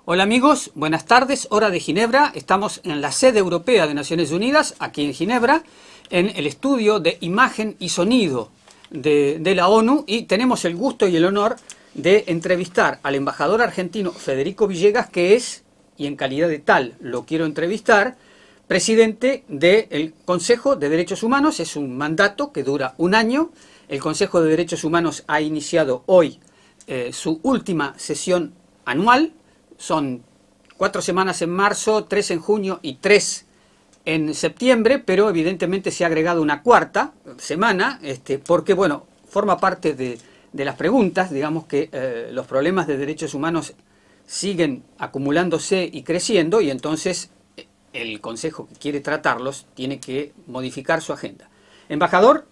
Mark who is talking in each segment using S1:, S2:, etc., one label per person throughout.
S1: Hola amigos, buenas tardes, hora de Ginebra. Estamos en la sede europea de Naciones Unidas, aquí en Ginebra, en el estudio de imagen y sonido de la ONU, y tenemos el gusto y el honor de entrevistar al embajador argentino Federico Villegas, que es, y en calidad de tal lo quiero entrevistar, presidente del Consejo de Derechos Humanos. Es un mandato que dura un año. El Consejo de Derechos Humanos ha iniciado hoy su última sesión anual. Son 4 semanas en marzo, 3 en junio y 3 en septiembre, pero evidentemente se ha agregado una cuarta semana, porque, bueno, forma parte de las preguntas, digamos que los problemas de derechos humanos siguen acumulándose y creciendo, y entonces el Consejo que quiere tratarlos tiene que modificar su agenda. Embajador,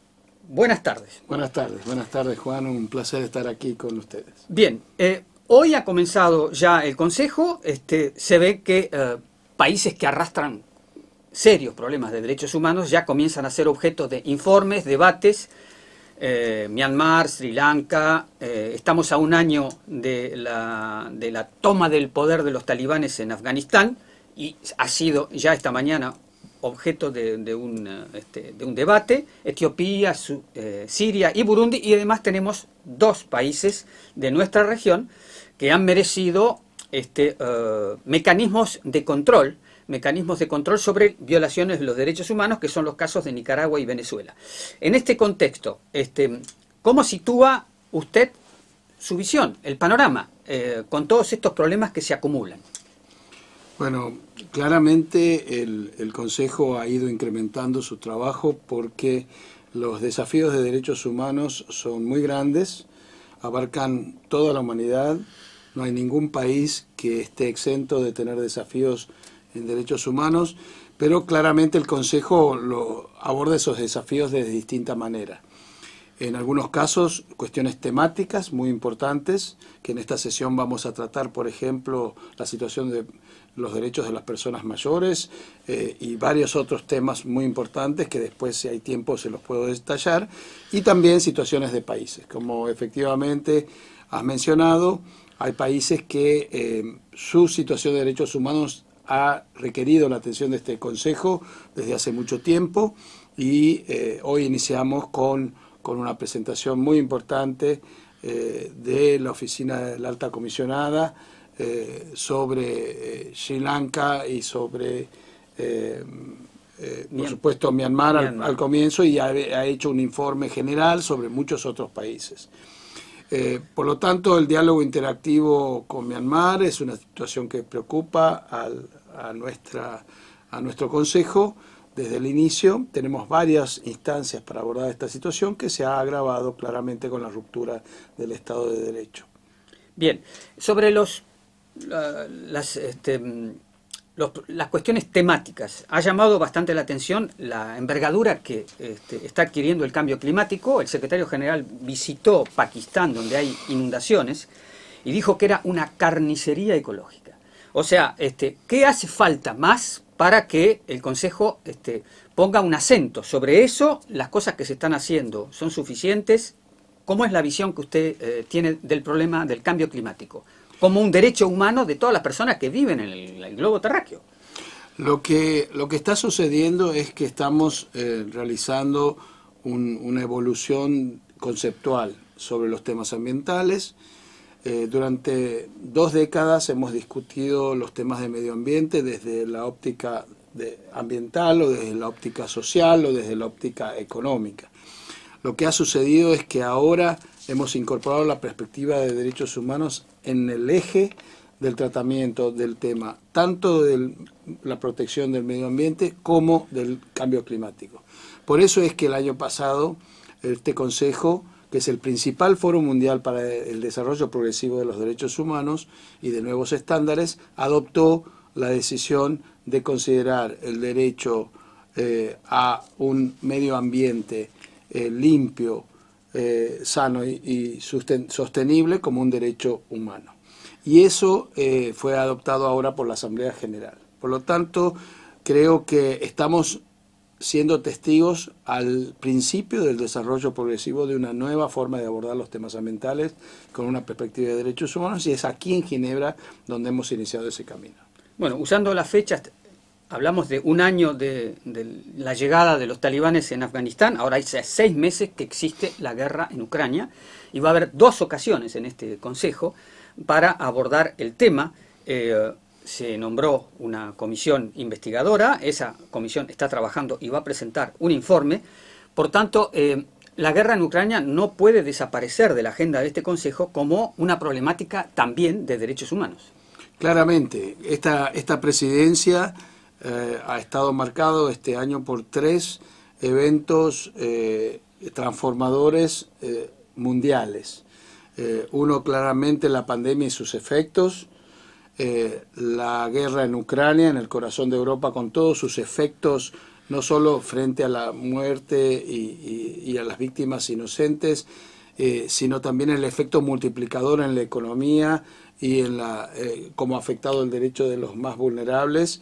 S1: buenas tardes.
S2: Buenas tardes Juan, un placer estar aquí con ustedes.
S1: Bien, hoy ha comenzado ya el Consejo. Se ve que países que arrastran serios problemas de derechos humanos ya comienzan a ser objeto de informes, debates. Myanmar, Sri Lanka, estamos a un año de la toma del poder de los talibanes en Afganistán, y ha sido ya esta mañana objeto de un debate. Etiopía, Siria y Burundi, y además tenemos 2 países de nuestra región que han merecido mecanismos de control sobre violaciones de los derechos humanos, que son los casos de Nicaragua y Venezuela. En este contexto, ¿cómo sitúa usted su visión, el panorama, con todos estos problemas que se acumulan?
S2: Bueno, claramente el Consejo ha ido incrementando su trabajo porque los desafíos de derechos humanos son muy grandes, abarcan toda la humanidad. No hay ningún país que esté exento de tener desafíos en derechos humanos, pero claramente el Consejo aborda esos desafíos de distinta manera. En algunos casos, cuestiones temáticas muy importantes, que en esta sesión vamos a tratar, por ejemplo, la situación de los derechos de las personas mayores y varios otros temas muy importantes que después, si hay tiempo, se los puedo detallar, y también situaciones de países. Como efectivamente has mencionado, hay países que su situación de derechos humanos ha requerido la atención de este Consejo desde hace mucho tiempo, y hoy iniciamos con una presentación muy importante de la Oficina de la Alta Comisionada sobre Sri Lanka y sobre, por supuesto, Myanmar al comienzo, y ha hecho un informe general sobre muchos otros países. Por lo tanto, el diálogo interactivo con Myanmar es una situación que preocupa a nuestro Consejo. Desde el inicio tenemos varias instancias para abordar esta situación, que se ha agravado claramente con la ruptura del Estado de Derecho.
S1: Bien, sobre las cuestiones temáticas, ha llamado bastante la atención la envergadura que está adquiriendo el cambio climático. El secretario general visitó Pakistán, donde hay inundaciones, y dijo que era una carnicería ecológica. O sea, ¿qué hace falta más para que el Consejo ponga un acento sobre eso? ¿Las cosas que se están haciendo son suficientes? ¿Cómo es la visión que usted tiene del problema del cambio climático como un derecho humano de todas las personas que viven en el globo terráqueo?
S2: Lo que está sucediendo es que estamos realizando una evolución conceptual sobre los temas ambientales. Durante 2 décadas hemos discutido los temas de medio ambiente desde la óptica ambiental, o desde la óptica social, o desde la óptica económica. Lo que ha sucedido es que ahora hemos incorporado la perspectiva de derechos humanos en el eje del tratamiento del tema, tanto de la protección del medio ambiente como del cambio climático. Por eso es que el año pasado este Consejo, que es el principal foro mundial para el desarrollo progresivo de los derechos humanos y de nuevos estándares, adoptó la decisión de considerar el derecho a un medio ambiente limpio, sano y sostenible como un derecho humano. Y eso fue adoptado ahora por la Asamblea General. Por lo tanto, creo que estamos siendo testigos al principio del desarrollo progresivo de una nueva forma de abordar los temas ambientales con una perspectiva de derechos humanos, y es aquí en Ginebra donde hemos iniciado ese camino.
S1: Bueno, usando las fechas, hablamos de un año de la llegada de los talibanes en Afganistán. Ahora hay 6 meses que existe la guerra en Ucrania y va a haber 2 ocasiones en este Consejo para abordar el tema. Se nombró una comisión investigadora, esa comisión está trabajando y va a presentar un informe. Por tanto, la guerra en Ucrania no puede desaparecer de la agenda de este Consejo como una problemática también de derechos humanos.
S2: Claramente, esta presidencia ha estado marcado este año por 3 eventos transformadores mundiales. Uno, claramente, la pandemia y sus efectos. La guerra en Ucrania, en el corazón de Europa, con todos sus efectos, no solo frente a la muerte y a las víctimas inocentes, sino también el efecto multiplicador en la economía y en cómo ha afectado el derecho de los más vulnerables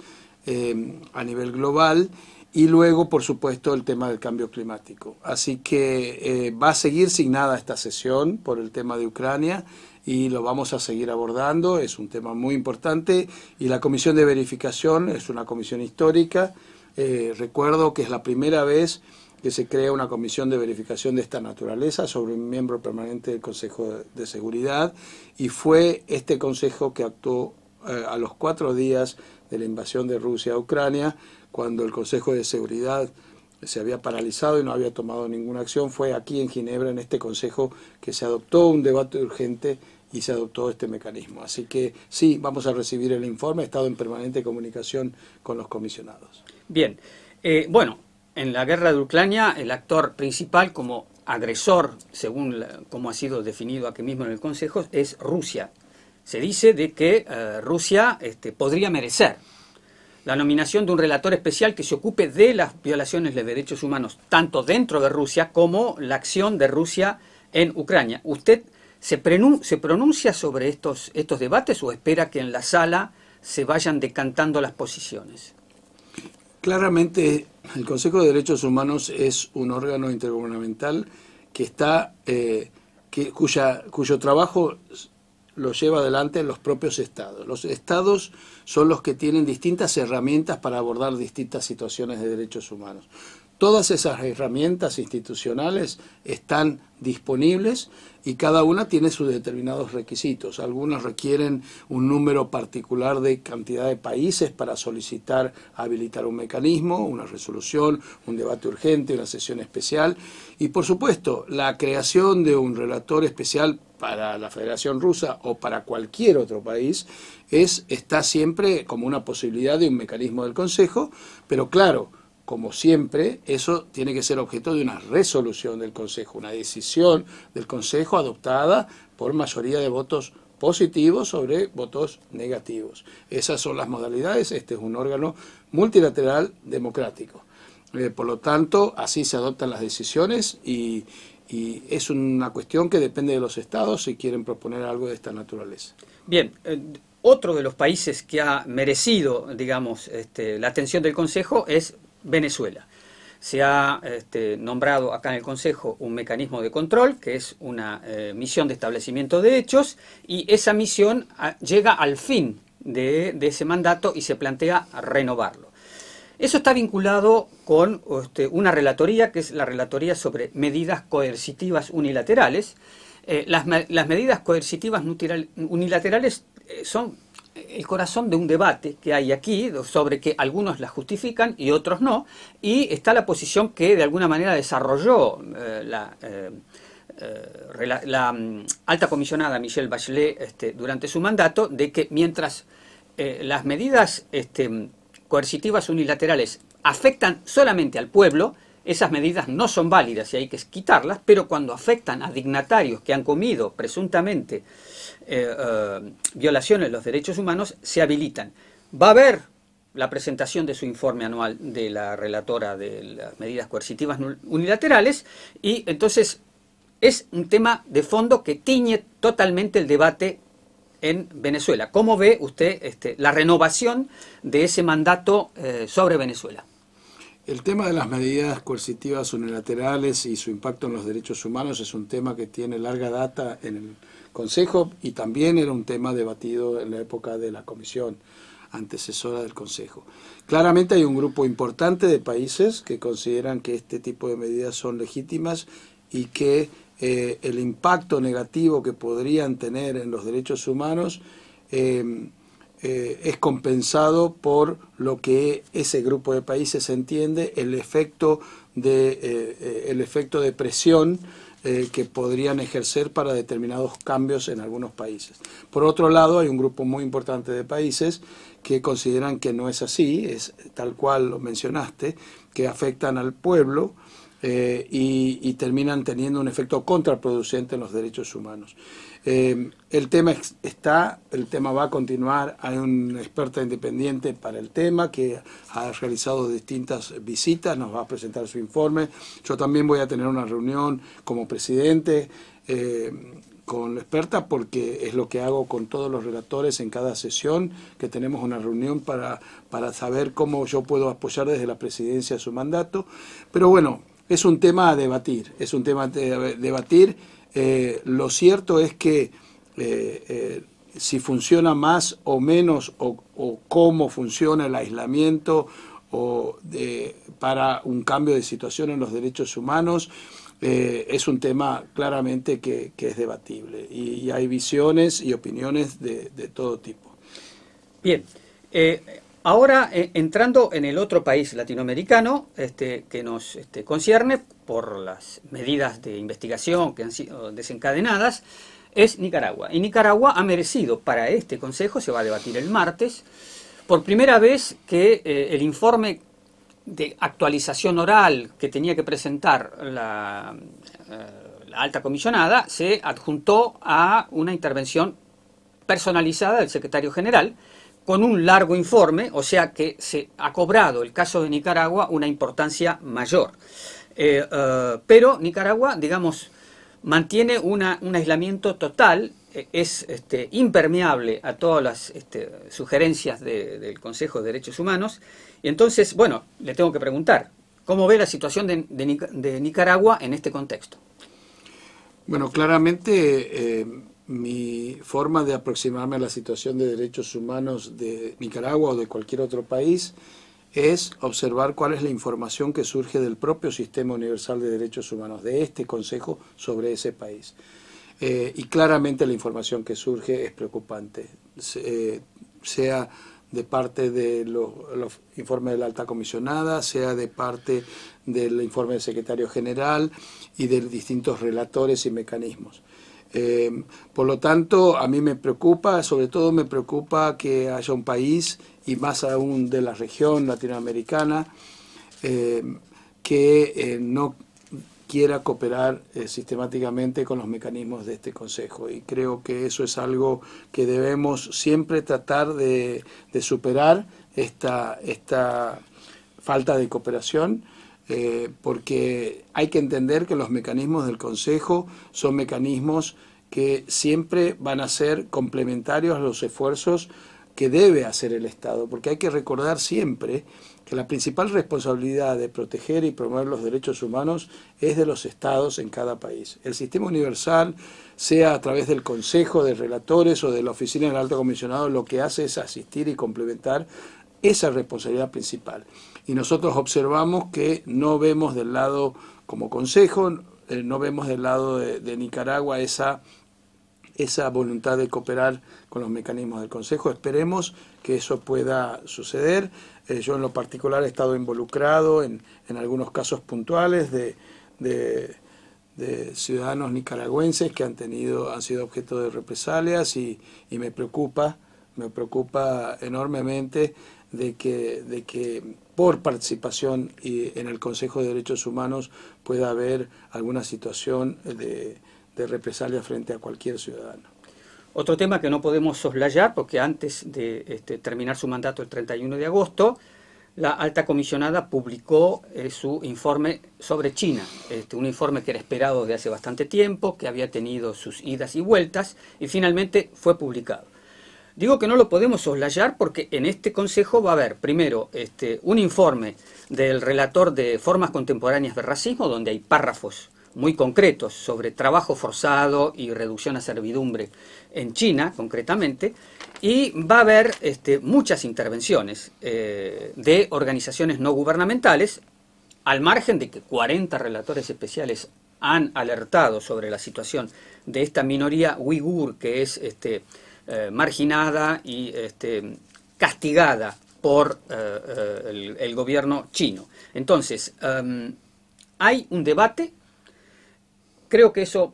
S2: a nivel global. Y luego, por supuesto, el tema del cambio climático. Así que va a seguir signada esta sesión por el tema de Ucrania, y lo vamos a seguir abordando. Es un tema muy importante, y la comisión de verificación es una comisión histórica. Recuerdo que es la primera vez que se crea una comisión de verificación de esta naturaleza sobre un miembro permanente del Consejo de Seguridad, y fue este Consejo que actuó a los 4 días de la invasión de Rusia a Ucrania, cuando el Consejo de Seguridad se había paralizado y no había tomado ninguna acción. Fue aquí en Ginebra, en este Consejo, que se adoptó un debate urgente y se adoptó este mecanismo. Así que sí, vamos a recibir el informe. He estado en permanente comunicación con los comisionados.
S1: Bien, bueno, en la guerra de Ucrania el actor principal como agresor, según como ha sido definido aquí mismo en el Consejo, es Rusia. Se dice de que Rusia podría merecer la nominación de un relator especial que se ocupe de las violaciones de derechos humanos, tanto dentro de Rusia como la acción de Rusia en Ucrania. ¿Usted se pronuncia sobre estos debates o espera que en la sala se vayan decantando las posiciones?
S2: Claramente, el Consejo de Derechos Humanos es un órgano intergubernamental cuyo trabajo lo lleva adelante los propios estados. Los estados son los que tienen distintas herramientas para abordar distintas situaciones de derechos humanos. Todas esas herramientas institucionales están disponibles y cada una tiene sus determinados requisitos. Algunas requieren un número particular de cantidad de países para solicitar habilitar un mecanismo, una resolución, un debate urgente, una sesión especial. Y por supuesto, la creación de un relator especial para la Federación Rusa o para cualquier otro país está siempre como una posibilidad de un mecanismo del Consejo, pero claro, como siempre, eso tiene que ser objeto de una resolución del Consejo, una decisión del Consejo adoptada por mayoría de votos positivos sobre votos negativos. Esas son las modalidades. Este es un órgano multilateral democrático. Por lo tanto, así se adoptan las decisiones y es una cuestión que depende de los estados si quieren proponer algo de esta naturaleza.
S1: Bien, otro de los países que ha merecido, digamos, la atención del Consejo es Venezuela. Se ha nombrado acá en el Consejo un mecanismo de control, que es una misión de establecimiento de hechos, y esa misión llega al fin de ese mandato y se plantea renovarlo. Eso está vinculado con una relatoría, que es la relatoría sobre medidas coercitivas unilaterales. Las medidas coercitivas unilaterales son el corazón de un debate que hay aquí sobre que algunos las justifican y otros no, y está la posición que de alguna manera desarrolló la alta comisionada Michelle Bachelet durante su mandato, de que mientras las medidas coercitivas unilaterales afectan solamente al pueblo, esas medidas no son válidas y hay que quitarlas, pero cuando afectan a dignatarios que han comido presuntamente violaciones de los derechos humanos, se habilitan. Va a haber la presentación de su informe anual de la relatora de las medidas coercitivas unilaterales, y entonces es un tema de fondo que tiñe totalmente el debate en Venezuela. ¿Cómo ve usted la renovación de ese mandato sobre Venezuela?
S2: El tema de las medidas coercitivas unilaterales y su impacto en los derechos humanos es un tema que tiene larga data en el Consejo y también era un tema debatido en la época de la Comisión antecesora del Consejo. Claramente hay un grupo importante de países que consideran que este tipo de medidas son legítimas y que el impacto negativo que podrían tener en los derechos humanos es compensado por lo que ese grupo de países entiende el efecto de presión que podrían ejercer para determinados cambios en algunos países. Por otro lado, hay un grupo muy importante de países que consideran que no es así, es tal cual lo mencionaste, que afectan al pueblo y terminan teniendo un efecto contraproducente en los derechos humanos. El tema va a continuar. Hay una experta independiente para el tema que ha realizado distintas visitas, nos va a presentar su informe. Yo también voy a tener una reunión como presidente con la experta, porque es lo que hago con todos los relatores en cada sesión, que tenemos una reunión para saber cómo yo puedo apoyar desde la presidencia su mandato. Pero bueno, es un tema a debatir, lo cierto es que si funciona más o menos o cómo funciona el aislamiento para un cambio de situación en los derechos humanos, es un tema claramente que es debatible y hay visiones y opiniones de todo tipo.
S1: Bien, ahora entrando en el otro país latinoamericano que nos concierne por las medidas de investigación que han sido desencadenadas, es Nicaragua. Y Nicaragua ha merecido para este Consejo, se va a debatir el martes, por primera vez que el informe de actualización oral que tenía que presentar la alta comisionada se adjuntó a una intervención personalizada del secretario general con un largo informe, o sea que se ha cobrado el caso de Nicaragua una importancia mayor. Pero Nicaragua, digamos, mantiene un aislamiento total, es impermeable a todas las sugerencias del Consejo de Derechos Humanos. Y entonces, bueno, le tengo que preguntar, ¿cómo ve la situación de Nicaragua en este contexto?
S2: Bueno, claramente mi forma de aproximarme a la situación de derechos humanos de Nicaragua o de cualquier otro país es observar cuál es la información que surge del propio Sistema Universal de Derechos Humanos, de este Consejo, sobre ese país. Y claramente la información que surge es preocupante, sea de parte de los informes de la alta comisionada, sea de parte del informe del secretario general y de distintos relatores y mecanismos. Por lo tanto, a mí me preocupa, sobre todo me preocupa que haya un país, y más aún de la región latinoamericana, que no quiera cooperar sistemáticamente con los mecanismos de este Consejo. Y creo que eso es algo que debemos siempre tratar de superar, esta falta de cooperación, porque hay que entender que los mecanismos del Consejo son mecanismos que siempre van a ser complementarios a los esfuerzos que debe hacer el Estado, porque hay que recordar siempre que la principal responsabilidad de proteger y promover los derechos humanos es de los Estados en cada país. El sistema universal, sea a través del Consejo de Relatores o de la Oficina del Alto Comisionado, lo que hace es asistir y complementar esa responsabilidad principal. Y nosotros observamos que no vemos del lado, como Consejo, no vemos del lado de Nicaragua esa voluntad de cooperar con los mecanismos del Consejo. Esperemos que eso pueda suceder. Yo en lo particular he estado involucrado en algunos casos puntuales de ciudadanos nicaragüenses que han sido objeto de represalias y me preocupa enormemente de que por participación en el Consejo de Derechos Humanos pueda haber alguna situación de represalia frente a cualquier ciudadano.
S1: Otro tema que no podemos soslayar, porque antes de terminar su mandato el 31 de agosto, la alta comisionada publicó su informe sobre China, un informe que era esperado de hace bastante tiempo, que había tenido sus idas y vueltas, y finalmente fue publicado. Digo que no lo podemos soslayar porque en este Consejo va a haber, primero, un informe del relator de Formas Contemporáneas de Racismo, donde hay párrafos muy concretos sobre trabajo forzado y reducción a servidumbre en China, concretamente, y va a haber muchas intervenciones de organizaciones no gubernamentales, al margen de que 40 relatores especiales han alertado sobre la situación de esta minoría uigur que es marginada y castigada por el gobierno chino. Entonces, hay un debate. Creo que eso,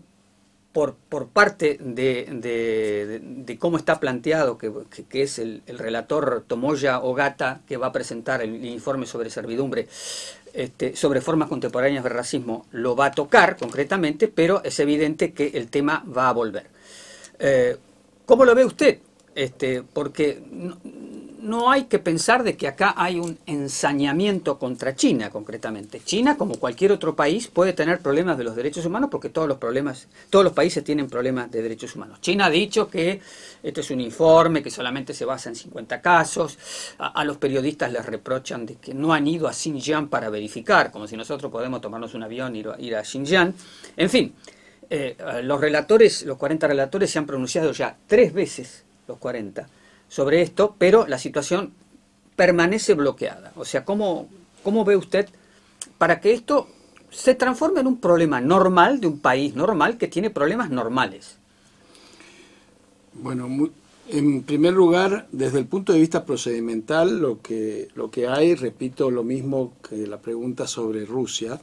S1: por parte de cómo está planteado, que es el relator Tomoya Ogata, que va a presentar el informe sobre servidumbre, sobre formas contemporáneas de racismo, lo va a tocar concretamente, pero es evidente que el tema va a volver. ¿Cómo lo ve usted? Porque no hay que pensar de que acá hay un ensañamiento contra China, concretamente. China, como cualquier otro país, puede tener problemas de los derechos humanos porque todos los países tienen problemas de derechos humanos. China ha dicho que esto es un informe que solamente se basa en 50 casos. A los periodistas les reprochan de que no han ido a Xinjiang para verificar, como si nosotros podemos tomarnos un avión e ir a Xinjiang. En fin, los 40 relatores se han pronunciado ya 3 veces, los 40, sobre esto, pero la situación permanece bloqueada. O sea, ¿cómo ve usted para que esto se transforme en un problema normal de un país normal que tiene problemas normales?
S2: Bueno, en primer lugar, desde el punto de vista procedimental, lo que hay, repito lo mismo que la pregunta sobre Rusia,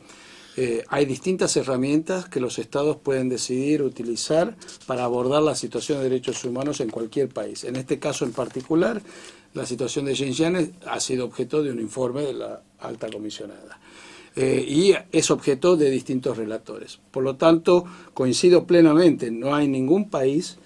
S2: hay distintas herramientas que los estados pueden decidir utilizar para abordar la situación de derechos humanos en cualquier país. En este caso en particular, la situación de Xinjiang ha sido objeto de un informe de la alta comisionada. Y es objeto de distintos relatores. Por lo tanto, coincido plenamente, no hay ningún país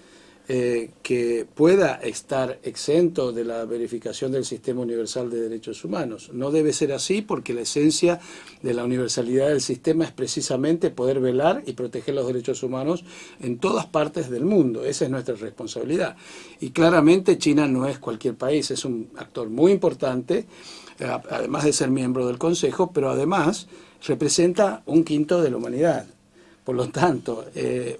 S2: que pueda estar exento de la verificación del Sistema Universal de Derechos Humanos. No debe ser así porque la esencia de la universalidad del sistema es precisamente poder velar y proteger los derechos humanos en todas partes del mundo. Esa es nuestra responsabilidad. Y claramente China no es cualquier país, es un actor muy importante, además de ser miembro del Consejo, pero además representa 1/5 de la humanidad. Por lo tanto,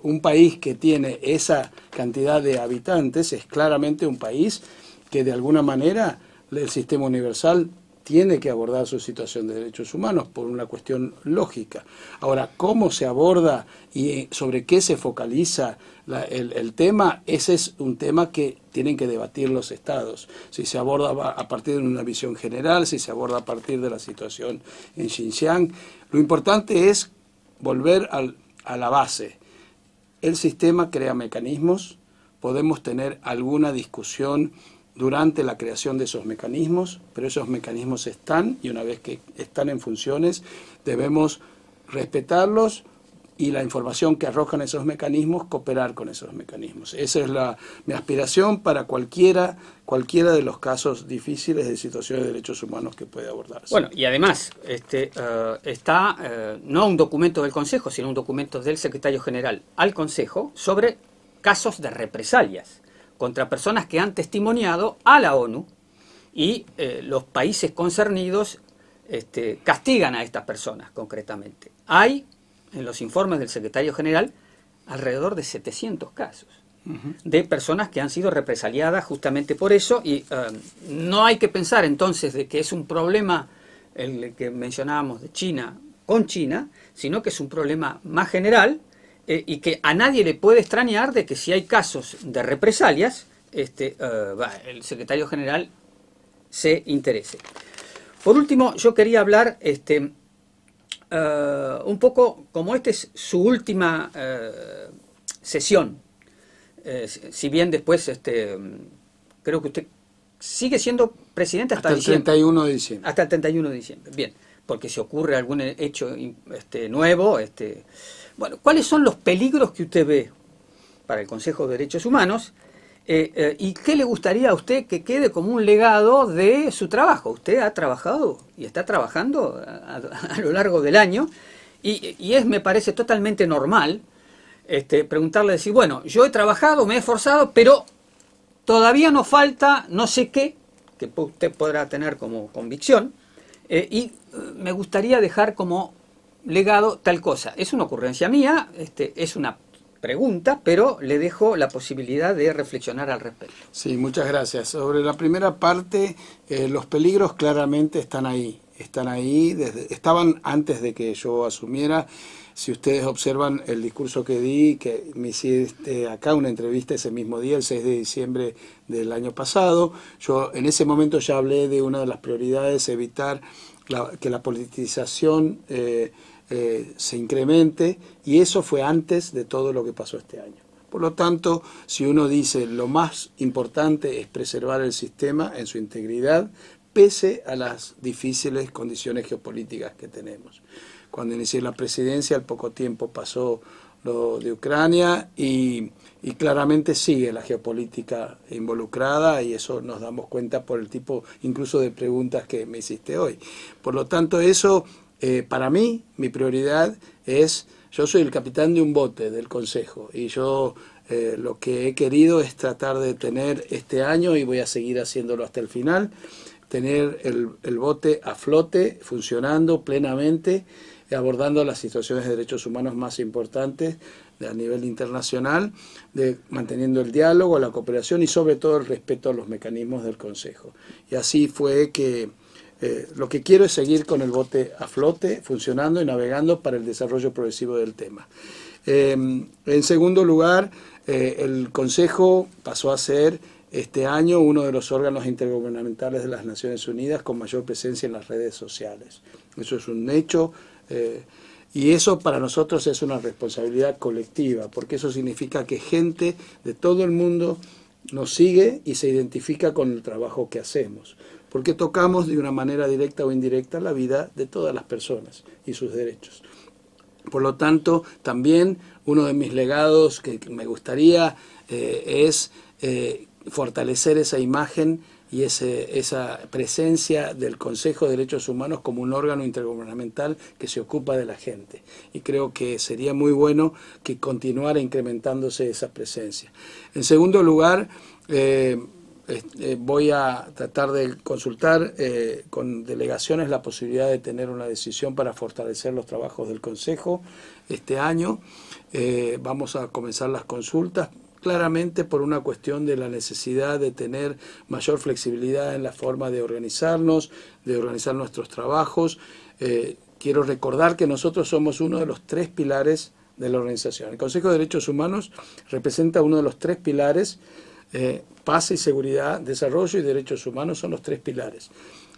S2: un país que tiene esa cantidad de habitantes es claramente un país que de alguna manera el sistema universal tiene que abordar su situación de derechos humanos por una cuestión lógica. Ahora, ¿cómo se aborda y sobre qué se focaliza el tema? Ese es un tema que tienen que debatir los estados. Si se aborda a partir de una visión general, si se aborda a partir de la situación en Xinjiang. Lo importante es volver a la base. El sistema crea mecanismos, podemos tener alguna discusión durante la creación de esos mecanismos, pero esos mecanismos están y una vez que están en funciones debemos respetarlos y la información que arrojan esos mecanismos, cooperar con esos mecanismos. Esa es mi aspiración para cualquiera de los casos difíciles de situaciones de derechos humanos que puede abordarse.
S1: Bueno, y además está no un documento del Consejo, sino un documento del Secretario General al Consejo sobre casos de represalias contra personas que han testimoniado a la ONU y los países concernidos castigan a estas personas concretamente. Hay en los informes del Secretario General alrededor de 700 casos de personas que han sido represaliadas justamente por eso, y no hay que pensar entonces de que es un problema el que mencionábamos de China con China, sino que es un problema más general y que a nadie le puede extrañar de que si hay casos de represalias, el Secretario General se interese. Por último, yo quería hablar un poco, como esta es su última sesión, si bien después creo que usted sigue siendo presidente hasta
S2: el
S1: diciembre.
S2: 31 de diciembre.
S1: Hasta el 31 de diciembre, bien, porque si ocurre algún hecho nuevo, bueno, ¿cuáles son los peligros que usted ve para el Consejo de Derechos Humanos? ¿Y qué le gustaría a usted que quede como un legado de su trabajo? Usted ha trabajado y está trabajando a lo largo del año y me parece totalmente normal preguntarle, decir, bueno, yo he trabajado, me he esforzado, pero todavía nos falta no sé qué, que usted podrá tener como convicción, y me gustaría dejar como legado tal cosa. Es una ocurrencia mía, es una pregunta, pero le dejo la posibilidad de reflexionar al respecto.
S2: Sí, muchas gracias. Sobre la primera parte, los peligros claramente están ahí. Están ahí, estaban antes de que yo asumiera. Si ustedes observan el discurso que di, que me hiciste acá una entrevista ese mismo día, el 6 de diciembre del año pasado, yo en ese momento ya hablé de una de las prioridades, evitar que la politización se incremente, y eso fue antes de todo lo que pasó este año. Por lo tanto, si uno dice lo más importante es preservar el sistema en su integridad, pese a las difíciles condiciones geopolíticas que tenemos. Cuando inicié la presidencia, al poco tiempo pasó lo de Ucrania y claramente sigue la geopolítica involucrada, y eso nos damos cuenta por el tipo incluso de preguntas que me hiciste hoy. Por lo tanto, eso para mí, mi prioridad es, yo soy el capitán de un bote del Consejo, y yo lo que he querido es tratar de tener este año, y voy a seguir haciéndolo hasta el final, tener el bote a flote, funcionando plenamente, abordando las situaciones de derechos humanos más importantes a nivel internacional, manteniendo el diálogo, la cooperación y sobre todo el respeto a los mecanismos del Consejo. Y así fue que lo que quiero es seguir con el bote a flote, funcionando y navegando para el desarrollo progresivo del tema. En segundo lugar, el Consejo pasó a ser este año uno de los órganos intergubernamentales de las Naciones Unidas con mayor presencia en las redes sociales. Eso es un hecho, y eso para nosotros es una responsabilidad colectiva, porque eso significa que gente de todo el mundo nos sigue y se identifica con el trabajo que hacemos, porque tocamos de una manera directa o indirecta la vida de todas las personas y sus derechos. Por lo tanto, también uno de mis legados que me gustaría es fortalecer esa imagen y esa presencia del Consejo de Derechos Humanos como un órgano intergubernamental que se ocupa de la gente. Y creo que sería muy bueno que continuara incrementándose esa presencia. En segundo lugar, voy a tratar de consultar con delegaciones la posibilidad de tener una decisión para fortalecer los trabajos del Consejo este año. Vamos a comenzar las consultas, claramente por una cuestión de la necesidad de tener mayor flexibilidad en la forma de organizarnos, de organizar nuestros trabajos. Quiero recordar que nosotros somos uno de los 3 pilares de la organización. El Consejo de Derechos Humanos representa uno de los 3 pilares. Paz y seguridad, desarrollo y derechos humanos son los 3 pilares.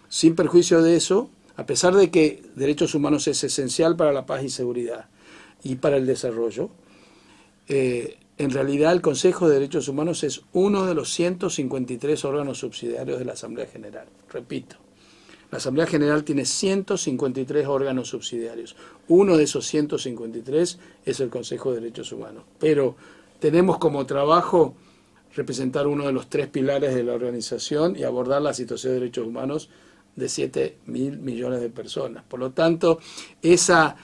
S2: Sin perjuicio de eso, a pesar de que derechos humanos es esencial para la paz y seguridad y para el desarrollo, en realidad el Consejo de Derechos Humanos es uno de los 153 órganos subsidiarios de la Asamblea General. Repito, la Asamblea General tiene 153 órganos subsidiarios. Uno de esos 153 es el Consejo de Derechos Humanos. Pero tenemos como trabajo representar uno de los 3 pilares de la organización y abordar la situación de derechos humanos de 7.000 millones de personas. Por lo tanto, esa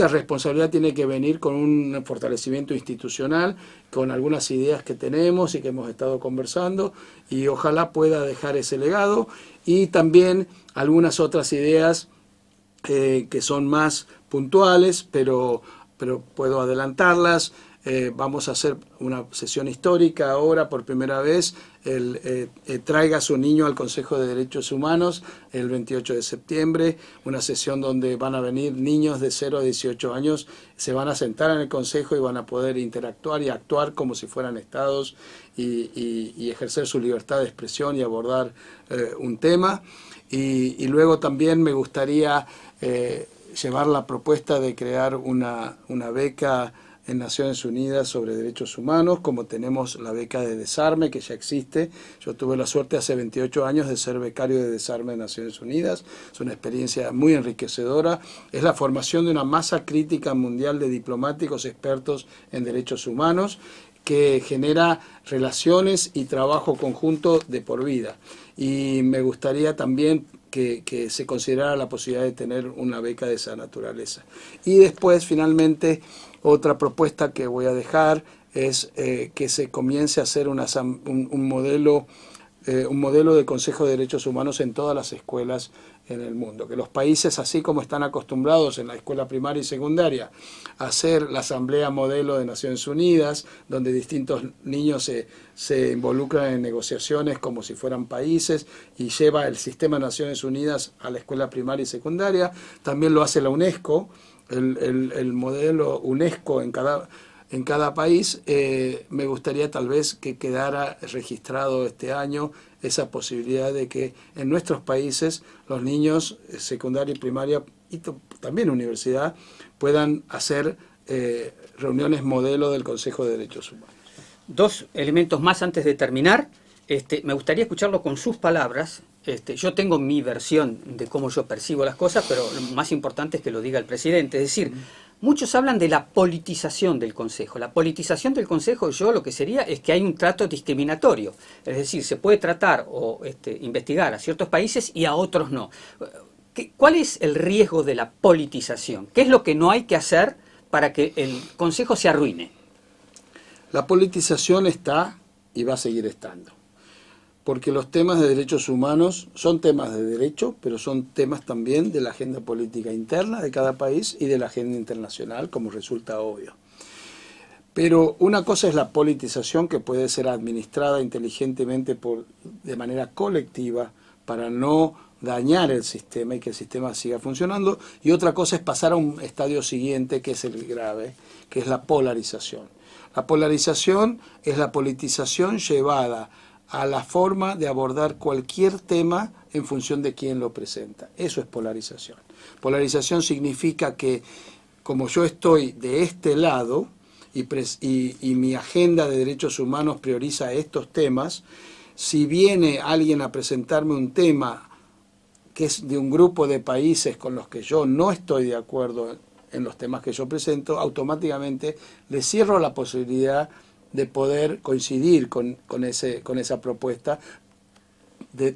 S2: responsabilidad tiene que venir con un fortalecimiento institucional, con algunas ideas que tenemos y que hemos estado conversando, y ojalá pueda dejar ese legado, y también algunas otras ideas que son más puntuales, pero puedo adelantarlas. Vamos a hacer una sesión histórica ahora por primera vez, Traiga a su niño al Consejo de Derechos Humanos el 28 de septiembre, una sesión donde van a venir niños de 0 a 18 años, se van a sentar en el Consejo y van a poder interactuar y actuar como si fueran estados y ejercer su libertad de expresión y abordar un tema. Y luego también me gustaría llevar la propuesta de crear una beca en Naciones Unidas sobre derechos humanos, como tenemos la beca de desarme, que ya existe. Yo tuve la suerte hace 28 años de ser becario de desarme de Naciones Unidas. Es una experiencia muy enriquecedora. Es la formación de una masa crítica mundial de diplomáticos expertos en derechos humanos, que genera relaciones y trabajo conjunto de por vida. Y me gustaría también que se considerara la posibilidad de tener una beca de esa naturaleza. Y después, finalmente, otra propuesta que voy a dejar es que se comience a hacer un modelo de Consejo de Derechos Humanos en todas las escuelas en el mundo. Que los países, así como están acostumbrados en la escuela primaria y secundaria a hacer la Asamblea Modelo de Naciones Unidas, donde distintos niños se involucran en negociaciones como si fueran países y lleva el sistema de Naciones Unidas a la escuela primaria y secundaria, también lo hace la UNESCO, el modelo UNESCO en cada país. Me gustaría tal vez que quedara registrado este año esa posibilidad de que en nuestros países los niños secundaria y primaria y también universidad puedan hacer reuniones modelo del Consejo de Derechos Humanos.
S1: Dos elementos más antes de terminar. Me gustaría escucharlo con sus palabras. Yo tengo mi versión de cómo yo percibo las cosas, pero lo más importante es que lo diga el presidente. Es decir, muchos hablan de la politización del Consejo. La politización del Consejo, yo lo que sería es que hay un trato discriminatorio. Es decir, se puede tratar o investigar a ciertos países y a otros no. ¿Cuál es el riesgo de la politización? ¿Qué es lo que no hay que hacer para que el Consejo se arruine?
S2: La politización está y va a seguir estando, porque los temas de derechos humanos son temas de derecho, pero son temas también de la agenda política interna de cada país y de la agenda internacional, como resulta obvio. Pero una cosa es la politización, que puede ser administrada inteligentemente de manera colectiva para no dañar el sistema y que el sistema siga funcionando, y otra cosa es pasar a un estadio siguiente, que es el grave, que es la polarización. La polarización es la politización llevada a la forma de abordar cualquier tema en función de quién lo presenta. Eso es polarización. Polarización significa que, como yo estoy de este lado y mi agenda de derechos humanos prioriza estos temas, si viene alguien a presentarme un tema que es de un grupo de países con los que yo no estoy de acuerdo en los temas que yo presento, automáticamente le cierro la posibilidad de poder coincidir con esa propuesta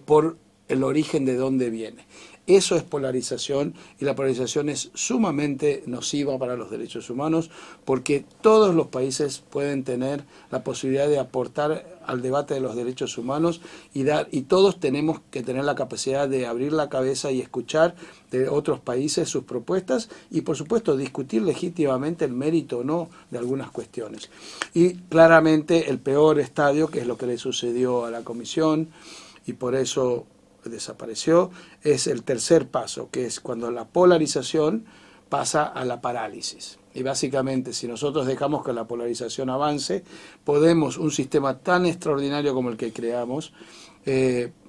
S2: por el origen de dónde viene. Eso es polarización, y la polarización es sumamente nociva para los derechos humanos, porque todos los países pueden tener la posibilidad de aportar al debate de los derechos humanos y todos tenemos que tener la capacidad de abrir la cabeza y escuchar de otros países sus propuestas y, por supuesto, discutir legítimamente el mérito o no de algunas cuestiones. Y claramente el peor estadio, que es lo que le sucedió a la Comisión, y por eso desapareció, es el tercer paso, que es cuando la polarización pasa a la parálisis. Y básicamente, si nosotros dejamos que la polarización avance, podemos, un sistema tan extraordinario como el que creamos,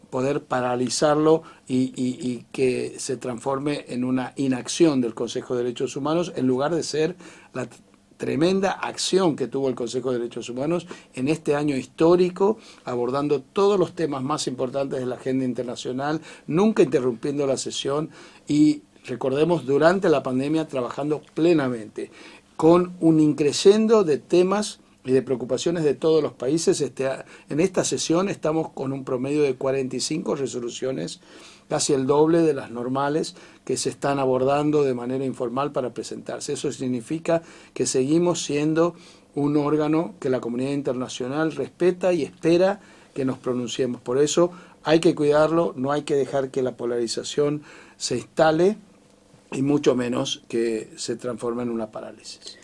S2: poder paralizarlo y que se transforme en una inacción del Consejo de Derechos Humanos, en lugar de ser la tremenda acción que tuvo el Consejo de Derechos Humanos en este año histórico, abordando todos los temas más importantes de la agenda internacional, nunca interrumpiendo la sesión y, recordemos, durante la pandemia trabajando plenamente, con un increciendo de temas y de preocupaciones de todos los países. En esta sesión estamos con un promedio de 45 resoluciones, casi el doble de las normales, que se están abordando de manera informal para presentarse. Eso significa que seguimos siendo un órgano que la comunidad internacional respeta y espera que nos pronunciemos. Por eso hay que cuidarlo, no hay que dejar que la polarización se instale y mucho menos que se transforme en una parálisis.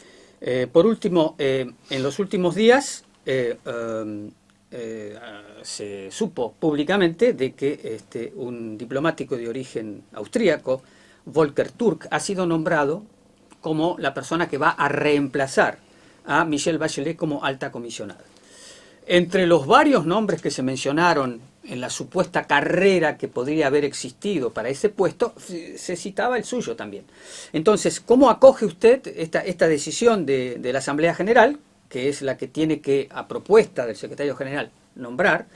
S1: Por último, en los últimos días se supo públicamente de que un diplomático de origen austríaco, Volker Türk, ha sido nombrado como la persona que va a reemplazar a Michelle Bachelet como alta comisionada. Entre los varios nombres que se mencionaron en la supuesta carrera que podría haber existido para ese puesto, se citaba el suyo también. Entonces, ¿cómo acoge usted esta decisión de la Asamblea General, que es la que tiene que, a propuesta del secretario general, nombrar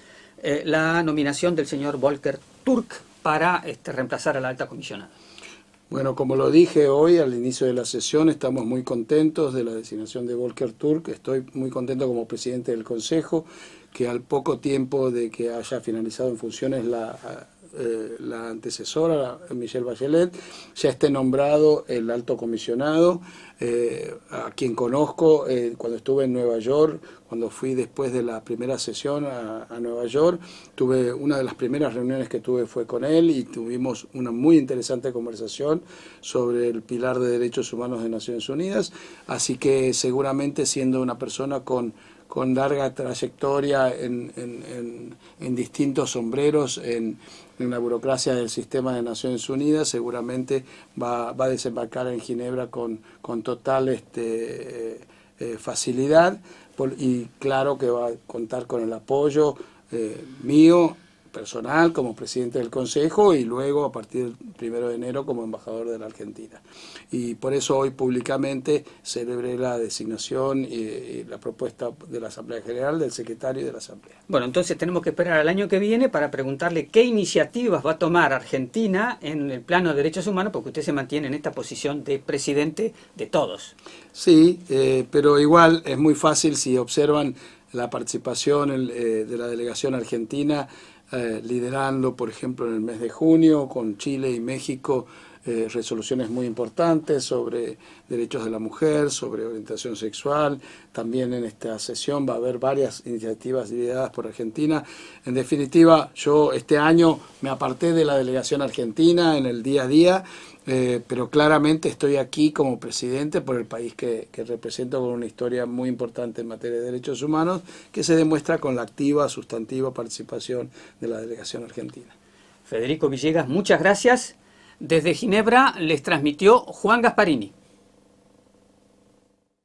S1: la nominación del señor Volker Türk para reemplazar a la alta comisionada?
S2: Bueno, como lo dije hoy al inicio de la sesión, estamos muy contentos de la designación de Volker Türk. Estoy muy contento como presidente del Consejo, que al poco tiempo de que haya finalizado en funciones la antecesora, Michelle Bachelet, ya esté nombrado el alto comisionado, a quien conozco cuando estuve en Nueva York, cuando fui después de la primera sesión a Nueva York. Una de las primeras reuniones que tuve fue con él y tuvimos una muy interesante conversación sobre el pilar de derechos humanos de Naciones Unidas, así que seguramente siendo una persona con larga trayectoria en distintos sombreros en la burocracia del sistema de Naciones Unidas, seguramente va a desembarcar en Ginebra con total facilidad, y claro que va a contar con el apoyo mío, personal, como presidente del Consejo, y luego a partir del 1 de enero como embajador de la Argentina. Y por eso hoy públicamente celebré la designación y la propuesta de la Asamblea General del secretario de la Asamblea.
S1: Bueno, entonces tenemos que esperar al año que viene para preguntarle qué iniciativas va a tomar Argentina en el plano de derechos humanos, porque usted se mantiene en esta posición de presidente de todos.
S2: Sí, pero igual es muy fácil si observan la participación de la delegación argentina, liderando, por ejemplo, en el mes de junio con Chile y México, resoluciones muy importantes sobre derechos de la mujer, sobre orientación sexual. También en esta sesión va a haber varias iniciativas lideradas por Argentina. En definitiva, yo este año me aparté de la delegación argentina en el día a día, pero claramente estoy aquí como presidente por el país que represento, con una historia muy importante en materia de derechos humanos, que se demuestra con la activa, sustantiva participación de la delegación argentina.
S1: Federico Villegas, muchas gracias. Desde Ginebra les transmitió Juan Gasparini.